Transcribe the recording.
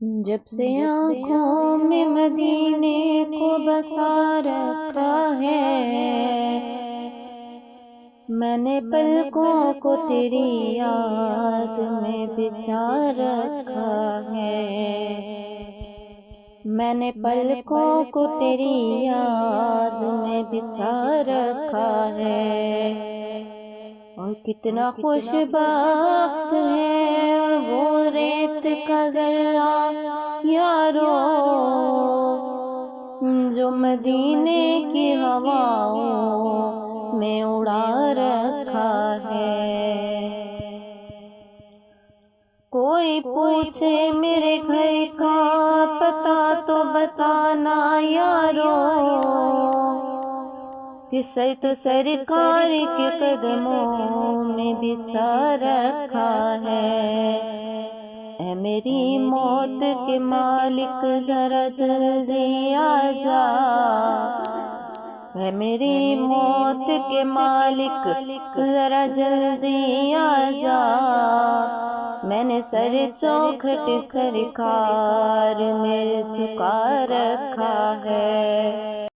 جب سے آنکھوں میں مدینے کو بسا رکھا ہے، میں نے پلکوں کو تیری یاد میں بچھا رکھا ہے، میں نے پلکوں کو تیری یاد میں بچھا رکھا ہے۔ اور کتنا خوش بخت ہے وہ ریت کا ذرہ یارو، جو مدینے کی ہواؤں میں اڑا رکھا ہے۔ کوئی پوچھے میرے گھر کا پتہ تو بتانا یارو، کہ سر تو سرکار کے قدموں میں بچھا رکھا ہے۔ اے میری موت کے مالک ذرا جلدی آ جا، اے میری موت کے مالک ذرا جلدی آ جا، میں نے سر چوکھٹ سرکار میں جھکا رکھا ہے۔